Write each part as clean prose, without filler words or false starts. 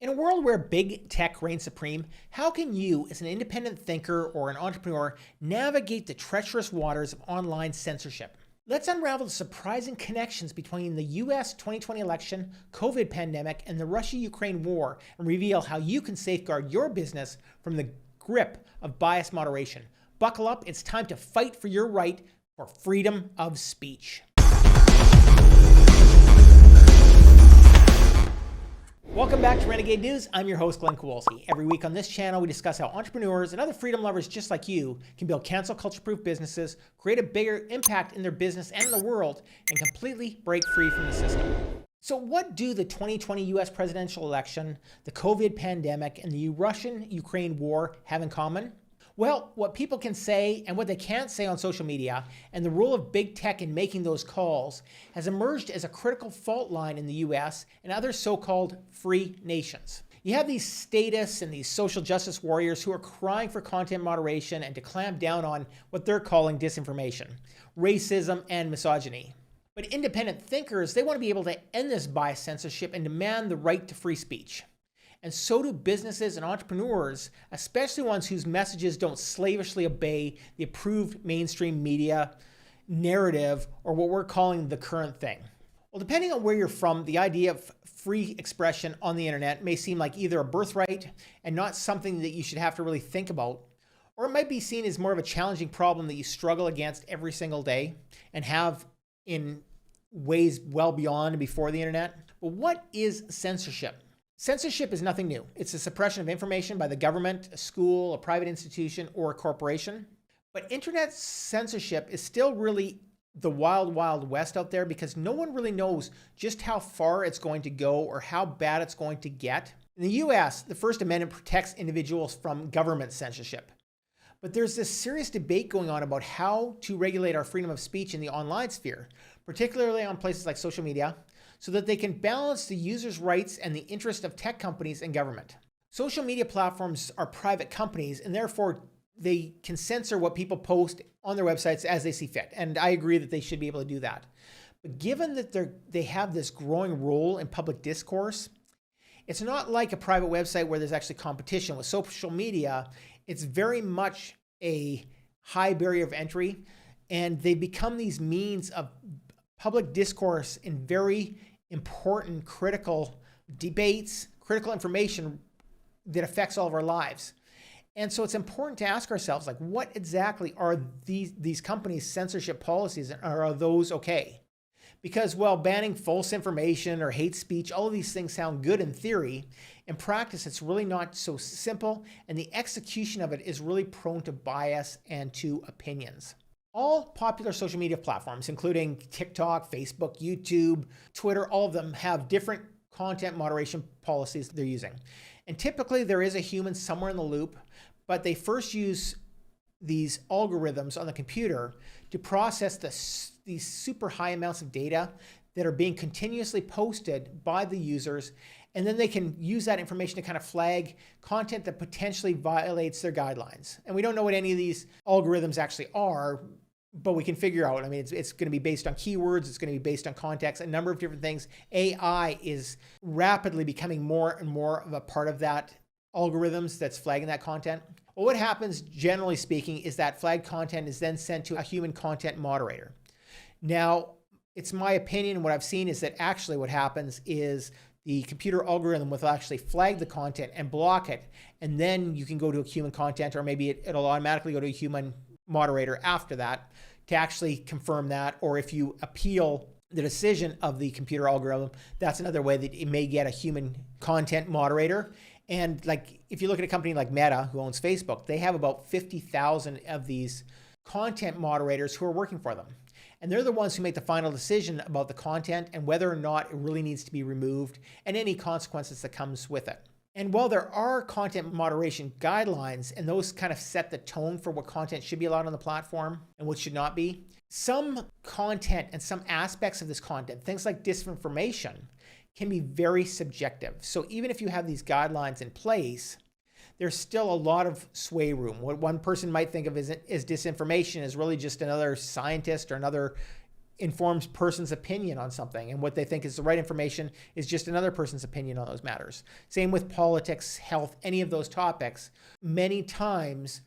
In a world where big tech reigns supreme, how can you, as an independent thinker or an entrepreneur, navigate the treacherous waters of online censorship? Let's unravel the surprising connections between the US 2020 election, COVID pandemic, and the Russia-Ukraine war, and reveal how you can safeguard your business from the grip of bias moderation. Buckle up, it's time to fight for your right for freedom of speech. Welcome back to Renegade News. I'm your host, Glenn Kowalski. Every week on this channel, we discuss how entrepreneurs and other freedom lovers just like you can build cancel culture-proof businesses, create a bigger impact in their business and in the world, and completely break free from the system. So what do the 2020 US presidential election, the COVID pandemic, and the Russian-Ukraine war have in common? Well, what people can say and what they can't say on social media, and the role of big tech in making those calls, has emerged as a critical fault line in the US and other so-called free nations. You have these statists and these social justice warriors who are crying for content moderation and to clamp down on what they're calling disinformation, racism, and misogyny. But independent thinkers, they want to be able to end this bias censorship and demand the right to free speech. And so do businesses and entrepreneurs, especially ones whose messages don't slavishly obey the approved mainstream media narrative or what we're calling the current thing. Well, depending on where you're from, the idea of free expression on the internet may seem like either a birthright and not something that you should have to really think about, or it might be seen as more of a challenging problem that you struggle against every single day and have in ways well beyond and before the internet. But what is censorship? Censorship is nothing new. It's the suppression of information by the government, a school, a private institution, or a corporation. But internet censorship is still really the wild, wild west out there because no one really knows just how far it's going to go or how bad it's going to get. In the US, the First Amendment protects individuals from government censorship. But there's this serious debate going on about how to regulate our freedom of speech in the online sphere, particularly on places like social media, so that they can balance the user's rights and the interest of tech companies and government. Social media platforms are private companies, and therefore they can censor what people post on their websites as they see fit. And I agree that they should be able to do that. But given that they have this growing role in public discourse, it's not like a private website where there's actually competition. With social media, it's very much a high barrier of entry, and they become these means of public discourse in very important, critical debates, critical information that affects all of our lives. And so it's important to ask ourselves, like, what exactly are these companies' censorship policies, and are those okay? Because, well, banning false information or hate speech, all of these things sound good in theory. In practice, it's really not so simple, and the execution of it is really prone to bias and to opinions. All popular social media platforms, including TikTok, Facebook, YouTube, Twitter, all of them have different content moderation policies they're using. And typically there is a human somewhere in the loop, but they first use these algorithms on the computer to process these super high amounts of data that are being continuously posted by the users. And then they can use that information to kind of flag content that potentially violates their guidelines. And we don't know what any of these algorithms actually are, but we can figure out. I mean, it's going to be based on keywords. It's going to be based on context, a number of different things. AI is rapidly becoming more and more of a part of that algorithms that's flagging that content. Well, what happens, generally speaking, is that flagged content is then sent to a human content moderator. Now, it's my opinion, what I've seen is that actually what happens is the computer algorithm will actually flag the content and block it, and then you can go to a human content, or maybe it'll automatically go to a human moderator after that to actually confirm that. Or if you appeal the decision of the computer algorithm, that's another way that it may get a human content moderator. And like, if you look at a company like Meta, who owns Facebook, they have about 50,000 of these content moderators who are working for them. And they're the ones who make the final decision about the content and whether or not it really needs to be removed and any consequences that comes with it. And while there are content moderation guidelines, and those kind of set the tone for what content should be allowed on the platform and what should not be, some content and some aspects of this content, things like disinformation, can be very subjective. So even if you have these guidelines in place, there's still a lot of sway room. What one person might think of as disinformation is really just another scientist or another informed person's opinion on something, and what they think is the right information is just another person's opinion on those matters. Same with politics, health, any of those topics. Many times,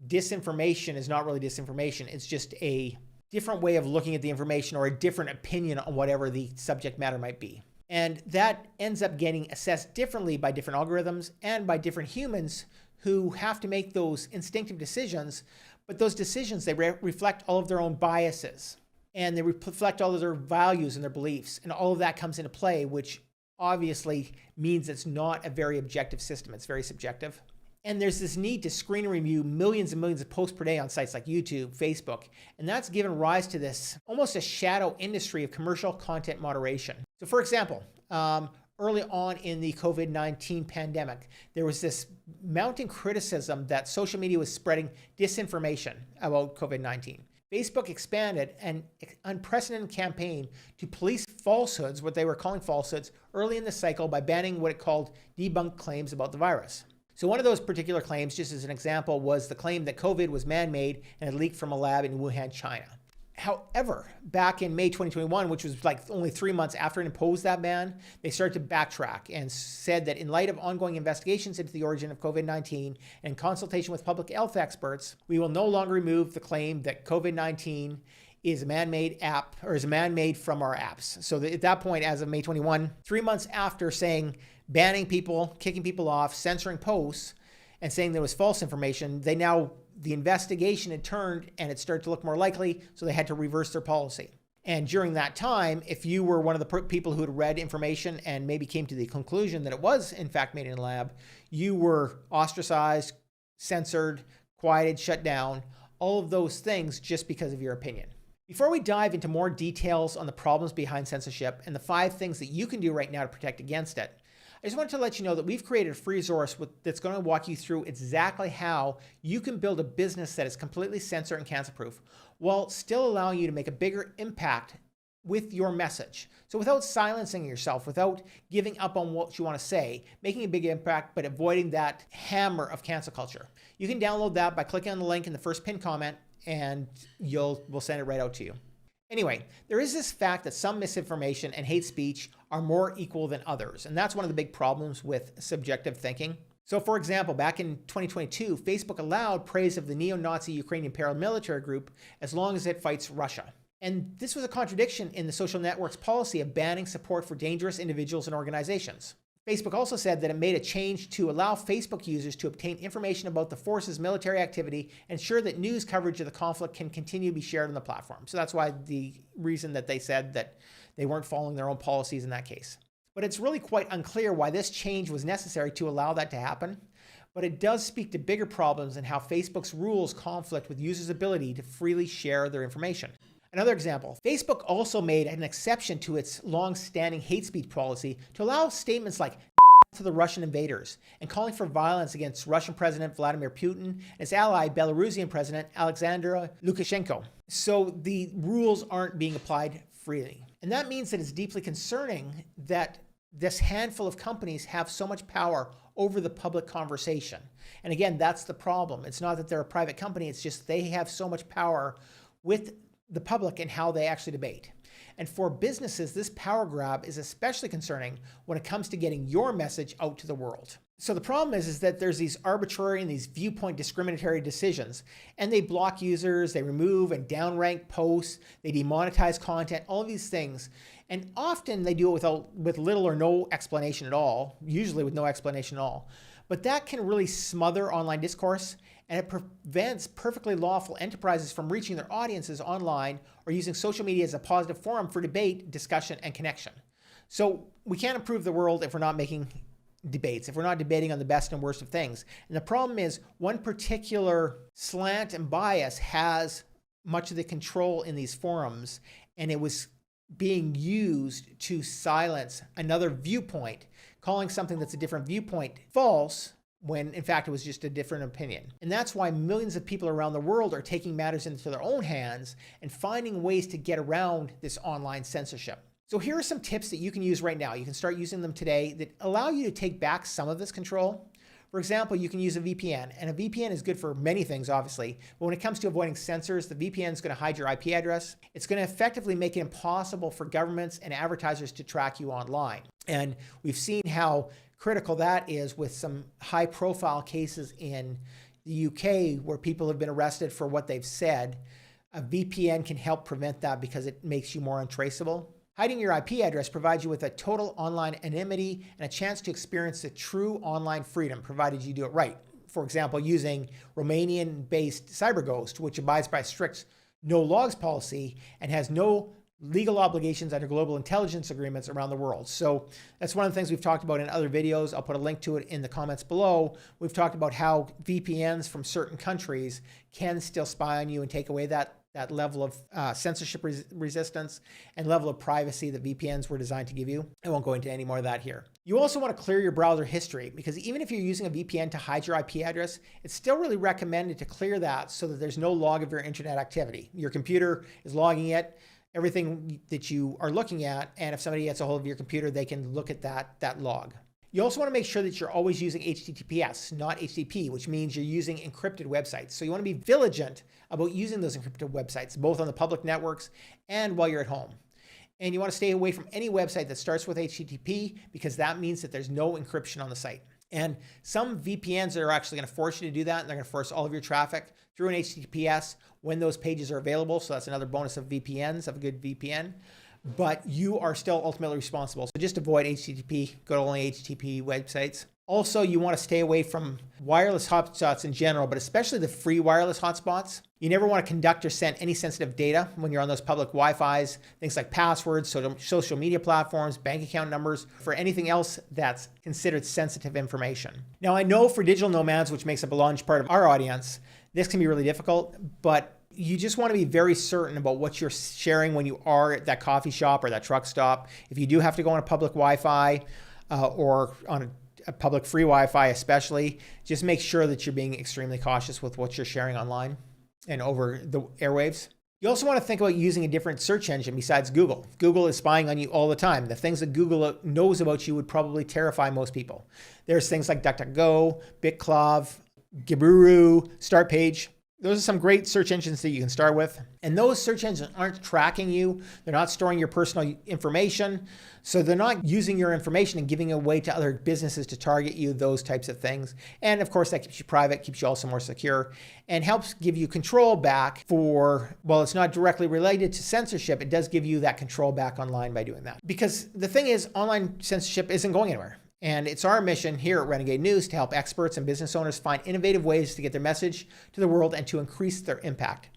disinformation is not really disinformation. It's just a different way of looking at the information or a different opinion on whatever the subject matter might be. And that ends up getting assessed differently by different algorithms and by different humans who have to make those instinctive decisions. But those decisions, they reflect all of their own biases, and they reflect all of their values and their beliefs. And all of that comes into play, which obviously means it's not a very objective system. It's very subjective. And there's this need to screen and review millions and millions of posts per day on sites like YouTube, Facebook, and that's given rise to this almost a shadow industry of commercial content moderation. So for example, early on in the COVID-19 pandemic, there was this mounting criticism that social media was spreading disinformation about COVID-19. Facebook expanded an unprecedented campaign to police falsehoods, what they were calling falsehoods, early in the cycle by banning what it called debunked claims about the virus. So one of those particular claims, just as an example, was the claim that COVID was man-made and had leaked from a lab in Wuhan, China. However, back in May 2021, which was like only 3 months after it imposed that ban, they started to backtrack and said that in light of ongoing investigations into the origin of COVID-19 and in consultation with public health experts, we will no longer remove the claim that COVID-19 is a man-made app or is man-made from our apps. So at that point, as of May 21, 3 months after saying banning people, kicking people off, censoring posts, and saying there was false information, the investigation had turned and it started to look more likely, so they had to reverse their policy. And during that time, if you were one of the people who had read information and maybe came to the conclusion that it was in fact made in a lab, you were ostracized, censored, quieted, shut down, all of those things just because of your opinion. Before we dive into more details on the problems behind censorship and the 5 things that you can do right now to protect against it, I just wanted to let you know that we've created a free resource that's going to walk you through exactly how you can build a business that is completely censor and cancel proof while still allowing you to make a bigger impact with your message. So without silencing yourself, without giving up on what you want to say, making a big impact, but avoiding that hammer of cancel culture. You can download that by clicking on the link in the first pinned comment, and we'll send it right out to you. Anyway, there is this fact that some misinformation and hate speech are more equal than others, and that's one of the big problems with subjective thinking. So for example, back in 2022, Facebook allowed praise of the neo-Nazi Ukrainian paramilitary group as long as it fights Russia. And this was a contradiction in the social network's policy of banning support for dangerous individuals and organizations. Facebook also said that it made a change to allow Facebook users to obtain information about the force's military activity and ensure that news coverage of the conflict can continue to be shared on the platform. So that's why the reason that they said that they weren't following their own policies in that case. But it's really quite unclear why this change was necessary to allow that to happen. But it does speak to bigger problems in how Facebook's rules conflict with users' ability to freely share their information. Another example, Facebook also made an exception to its long-standing hate speech policy to allow statements like to the Russian invaders and calling for violence against Russian President Vladimir Putin and his ally Belarusian President Alexander Lukashenko. So the rules aren't being applied freely. And that means that it's deeply concerning that this handful of companies have so much power over the public conversation. And again, that's the problem. It's not that they're a private company, it's just they have so much power with the public and how they actually debate. And for businesses, this power grab is especially concerning when it comes to getting your message out to the world. So the problem is that there's these arbitrary and these viewpoint discriminatory decisions, and they block users, they remove and downrank posts, they demonetize content, all of these things. And often they do it with little or no explanation at all, usually with no explanation at all. But that can really smother online discourse, and it prevents perfectly lawful enterprises from reaching their audiences online or using social media as a positive forum for debate, discussion, and connection. So we can't improve the world if we're not making debates, if we're not debating on the best and worst of things. And the problem is one particular slant and bias has much of the control in these forums, and it was being used to silence another viewpoint, calling something that's a different viewpoint false when in fact it was just a different opinion. And that's why millions of people around the world are taking matters into their own hands and finding ways to get around this online censorship. So here are some tips that you can use right now. You can start using them today that allow you to take back some of this control. For example, you can use a VPN, and a VPN is good for many things, obviously. But when it comes to avoiding censors, the VPN is going to hide your IP address. It's going to effectively make it impossible for governments and advertisers to track you online. And we've seen how critical that is with some high-profile cases in the UK where people have been arrested for what they've said. A VPN can help prevent that because it makes you more untraceable. Hiding your IP address provides you with a total online anonymity and a chance to experience the true online freedom, provided you do it right. For example, using Romanian-based CyberGhost, which abides by a strict no logs policy and has no legal obligations under global intelligence agreements around the world. So that's one of the things we've talked about in other videos. I'll put a link to it in the comments below. We've talked about how VPNs from certain countries can still spy on you and take away that level of censorship resistance and level of privacy that VPNs were designed to give you. I won't go into any more of that here. You also want to clear your browser history, because even if you're using a VPN to hide your IP address, it's still really recommended to clear that so that there's no log of your internet activity. Your computer is logging it, everything that you are looking at, and if somebody gets a hold of your computer, they can look at that log. You also want to make sure that you're always using HTTPS, not HTTP, which means you're using encrypted websites. So you want to be vigilant about using those encrypted websites, both on the public networks and while you're at home. And you want to stay away from any website that starts with HTTP, because that means that there's no encryption on the site. And some VPNs are actually going to force you to do that, and they're going to force all of your traffic through an HTTPS when those pages are available. So that's another bonus of VPNs, of a good VPN. But you are still ultimately responsible. So just avoid HTTP, go to only HTTP websites. Also, you want to stay away from wireless hotspots in general, but especially the free wireless hotspots. You never want to conduct or send any sensitive data when you're on those public Wi-Fis, things like passwords, social media platforms, bank account numbers, for anything else that's considered sensitive information. Now, I know for digital nomads, which makes up a large part of our audience, this can be really difficult, but you just want to be very certain about what you're sharing when you are at that coffee shop or that truck stop. If you do have to go on a public Wi-Fi or on a public free Wi-Fi especially, just make sure that you're being extremely cautious with what you're sharing online and over the airwaves. You also want to think about using a different search engine besides Google. Google is spying on you all the time. The things that Google knows about you would probably terrify most people. There's things like DuckDuckGo, BitClove, Giburu, StartPage. Those are some great search engines that you can start with. And those search engines aren't tracking you. They're not storing your personal information. So they're not using your information and giving it away to other businesses to target you, those types of things. And of course, that keeps you private, keeps you also more secure, and helps give you control back for, well, it's not directly related to censorship. It does give you that control back online by doing that. Because the thing is, online censorship isn't going anywhere. And it's our mission here at Renegade News to help experts and business owners find innovative ways to get their message to the world and to increase their impact.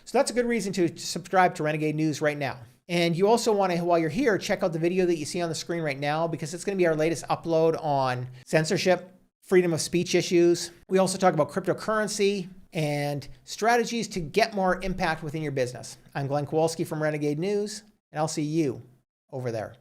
So that's a good reason to subscribe to Renegade News right now. And you also want to, while you're here, check out the video that you see on the screen right now, because it's going to be our latest upload on censorship, freedom of speech issues. We also talk about cryptocurrency and strategies to get more impact within your business. I'm Glenn Kowalski from Renegade News, and I'll see you over there.